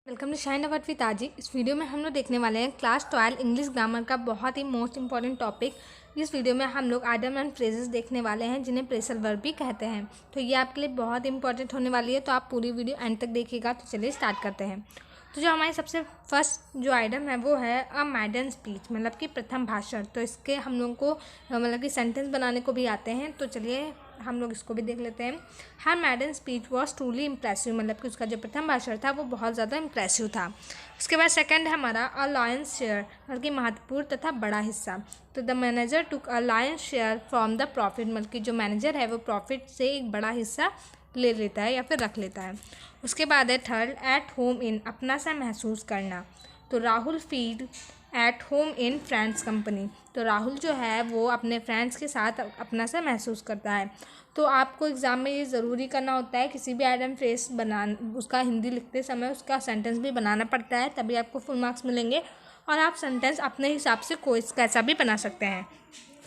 Welcome to shine award with Taji. इस video में हम लोग देखने वाले हैं क्लास 12 इंग्लिश ग्रामर का बहुत ही मोस्ट इंपॉर्टेंट टॉपिक। इस वीडियो में हम लोग आइडम एंड फ्रेजेस देखने वाले हैं जिन्हें प्रेसल वर्ब भी कहते हैं। तो ये आपके लिए बहुत इंपॉर्टेंट होने वाली है, तो आप पूरी वीडियो एंड तक देखिएगा। तो चलिए स्टार्ट करते हैं। तो जो हमारी सबसे फर्स्ट जो आइटम है वो है अ मैडन स्पीच, मतलब कि प्रथम भाषण। तो इसके हम लोग को मतलब कि सेंटेंस बनाने को भी आते हैं। तो चलिए हम लोग इसको भी देख लेते हैं। Her maiden speech was truly impressive, मतलब कि उसका जो प्रथम भाषण था वो बहुत ज़्यादा इम्प्रेसिव था। उसके बाद सेकंड है हमारा अ लायंस शेयर, मतलब कि महत्वपूर्ण तथा बड़ा हिस्सा। तो the manager took a Lions share from the profit, मतलब कि जो मैनेजर है वो प्रॉफिट से एक बड़ा हिस्सा ले लेता है या फिर रख लेता है। उसके बाद है थर्ड एट होम इन, अपना सा महसूस करना। तो Rahul feel at home in friends company. तो राहुल जो है वो अपने फ्रेंड्स के साथ अपना सा महसूस करता है। तो आपको एग्ज़ाम में ये ज़रूरी करना होता है, किसी भी आइटम फ्रेज उसका हिंदी लिखते समय उसका सेंटेंस भी बनाना पड़ता है, तभी आपको फुल मार्क्स मिलेंगे। और आप सेंटेंस अपने हिसाब से कोई कैसा भी बना सकते हैं।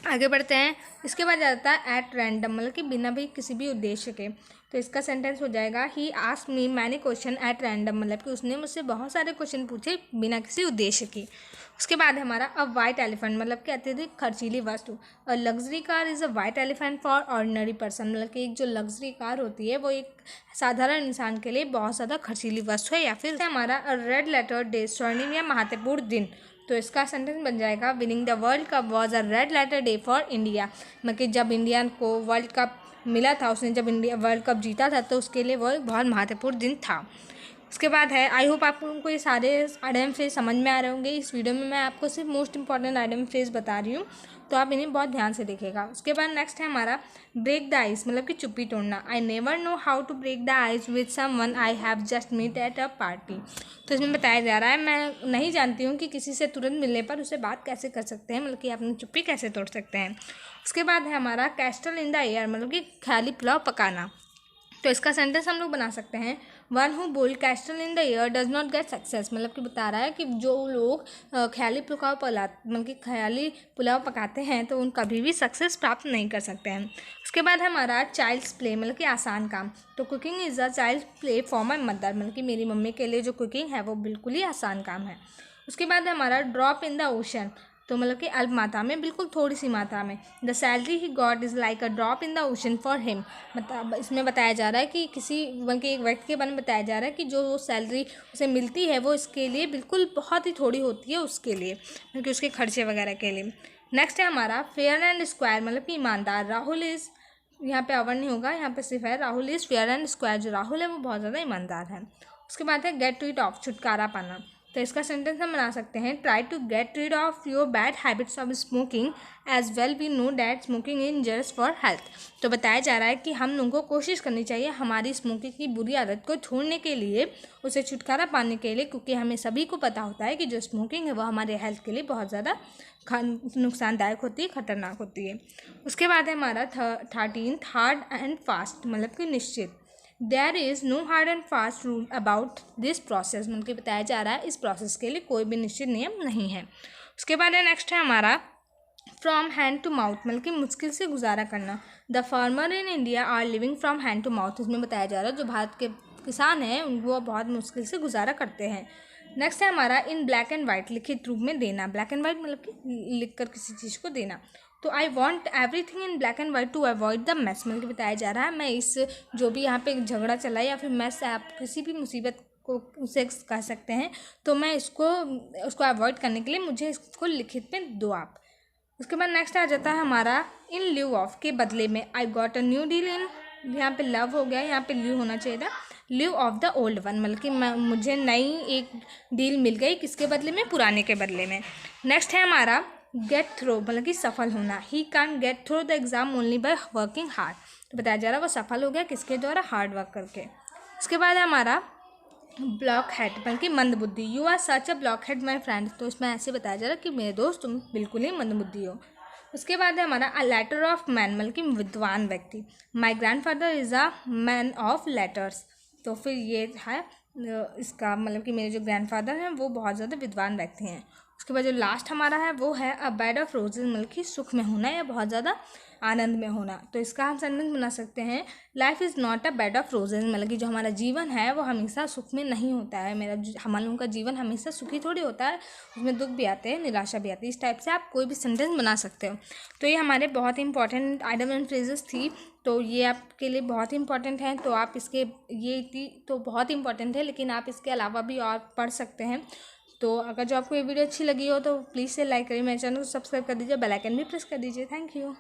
आगे बढ़ते हैं। इसके बाद जाता है एट रैंडम, मतलब कि बिना भी किसी भी उद्देश्य के। तो इसका सेंटेंस हो जाएगा he asked me many question at random, मतलब कि उसने मुझसे बहुत सारे क्वेश्चन पूछे बिना किसी उद्देश्य की। उसके बाद है हमारा अ वाइट एलिफेंट, मतलब कि अत्यधिक खर्चीली वस्तु। A luxury car is a white elephant for ordinary person, मतलब कि एक जो लग्जरी कार होती है वो एक साधारण इंसान के लिए बहुत ज़्यादा खर्चीली वस्तु है। या फिर हमारा अ रेड लेटर डे, स्वर्णिम या महत्वपूर्ण दिन। तो इसका सेंटेंस बन जाएगा winning the world cup was a red letter day for India, मतलब कि जब इंडिया को वर्ल्ड कप मिला था, उसने जब इंडिया वर्ल्ड कप जीता था तो उसके लिए वो एक बहुत महत्वपूर्ण दिन था। उसके बाद है आई होप आप लोगों को ये सारे आइटम फ्रेज समझ में आ रहे होंगे। इस वीडियो में मैं आपको सिर्फ मोस्ट इंपॉर्टेंट आइटम फ्रेज बता रही हूँ, तो आप इन्हें बहुत ध्यान से देखिएगा। उसके बाद नेक्स्ट है हमारा ब्रेक द आइस, मतलब कि चुप्पी तोड़ना। I never know how to break the ice with someone I have just meet at a party. तो इसमें बताया जा रहा है मैं नहीं जानती हूँ कि किसी से तुरंत मिलने पर उसे बात कैसे कर सकते हैं, मतलब कि अपनी चुप्पी कैसे तोड़ सकते हैं। उसके बाद है हमारा कैस्टल इन द एयर, मतलब कि ख्याली पुलाव पकाना। तो इसका सेंटेंस हम लोग बना सकते हैं one who bold castle in the air does not get success, मतलब कि बता रहा है कि जो लोग ख्याली मतलब कि ख्याली पुलाव पकाते हैं तो उन कभी भी सक्सेस प्राप्त नहीं कर सकते हैं। उसके बाद हमारा चाइल्ड्स प्ले, मतलब कि आसान काम। तो cooking is a child play for my mother, मतलब कि मेरी मम्मी के लिए जो कुकिंग है वो बिल्कुल ही आसान काम है। उसके बाद हमारा ड्रॉप इन द ओशन, तो मतलब कि अल्प मात्रा में, बिल्कुल थोड़ी सी मात्रा में। The salary he got is like a drop in the ocean for him, मतलब इसमें बताया जा रहा है कि किसी बल्कि एक व्यक्ति के बारे में बताया जा रहा है कि जो सैलरी उसे मिलती है वो इसके लिए बिल्कुल बहुत ही थोड़ी होती है उसके लिए, मतलब कि उसके खर्चे वगैरह के लिए। नेक्स्ट है हमारा फेयर एंड स्क्वायर, मतलब कि ईमानदार। राहुल इज़, यहाँ पे अवर नहीं होगा, यहाँ पे सिर्फ है Rahul is fair and square. जो राहुल है वो बहुत ज़्यादा ईमानदार है। उसके बाद है गेट टू इट ऑफ, छुटकारा पाना। तो इसका सेंटेंस हम बना सकते हैं try to get rid of your bad habits of smoking as well we know that smoking is injurious for health. तो बताया जा रहा है कि हम लोगों को कोशिश करनी चाहिए हमारी स्मोकिंग की बुरी आदत को छोड़ने के लिए, उसे छुटकारा पाने के लिए, क्योंकि हमें सभी को पता होता है कि जो स्मोकिंग है वो हमारे हेल्थ के लिए बहुत ज़्यादा नुकसानदायक होती है, खतरनाक होती है। उसके बाद है हमारा 13 हार्ड एंड फास्ट, मतलब कि निश्चित। There is no hard and fast rule about this process, मतलब कि बताया जा रहा है इस प्रोसेस के लिए कोई भी निश्चित नियम नहीं है। उसके बाद है नेक्स्ट है हमारा फ्रॉम हैंड टू माउथ, मतलब कि मुश्किल से गुजारा करना। The farmer in India are living from hand to mouth, इसमें बताया जा रहा है जो भारत के किसान हैं वो बहुत मुश्किल से गुजारा करते हैं। नेक्स्ट है हमारा इन ब्लैक एंड वाइट, लिखित रूप में देना। ब्लैक एंड वाइट मतलब कि लिख कर किसी चीज़ को देना। तो I want everything in black and white to avoid the mess, मतलब कि बताया जा रहा है मैं इस जो भी यहाँ पे झगड़ा चला या फिर मैस, आप किसी भी मुसीबत को उसे कह सकते हैं, तो मैं उसको अवॉइड करने के लिए मुझे इसको लिखित में दो आप। उसके बाद नेक्स्ट आ जाता है हमारा इन ल्यू ऑफ, के बदले में। I got a new deal in, यहाँ पे लव हो गया, यहाँ पे ल्यू होना चाहिए था, lieu of the old one, मतलब कि मुझे नई एक डील मिल गई, किसके बदले में, पुराने के बदले में। नेक्स्ट है हमारा गेट थ्रो, मतलब कि सफल होना। He can get through the exam only by working hard, तो बताया जा रहा है वो सफल हो गया किसके द्वारा, हार्ड वर्क करके। उसके बाद है हमारा ब्लॉक हेड, बल्कि मंदबुद्धि। You are such a block head my friend, तो इसमें ऐसे बताया जा रहा है कि मेरे दोस्त तुम बिल्कुल ही मंदबुद्धि हो। उसके बाद है हमारा अ लेटर ऑफ मैन, मतलब कि विद्वान व्यक्ति। My grand father is a man of letters, तो फिर ये है इसका मतलब कि मेरे जो ग्रैंड फादर हैं वो बहुत ज़्यादा विद्वान व्यक्ति हैं। उसके बाद जो लास्ट हमारा है वो है अ बेड ऑफ रोजेज, मतलब कि सुख में होना या बहुत ज़्यादा आनंद में होना। तो इसका हम सेंटेंस बना सकते हैं, life is not a bed of roses, मतलब कि जो हमारा जीवन है वो हमेशा सुख में नहीं होता है। हम लोगों का जीवन हमेशा सुखी थोड़ी होता है, उसमें दुख भी आते हैं, निराशा भी आती है। इस टाइप से आप कोई भी सेंटेंस बना सकते हो। तो ये हमारे बहुत ही इंपॉर्टेंट आइटम एंड फ्रेजेस थी। तो ये आपके लिए बहुत ही इंपॉर्टेंट है। तो आप इसके ये थी तो बहुत ही इंपॉर्टेंट है, लेकिन आप इसके अलावा भी और पढ़ सकते हैं। तो अगर जो आपको ये वीडियो अच्छी लगी हो तो प्लीज़ से लाइक करिए, मेरे चैनल को सब्सक्राइब कर दीजिए, बेल आइकन भी प्रेस कर दीजिए। Thank you.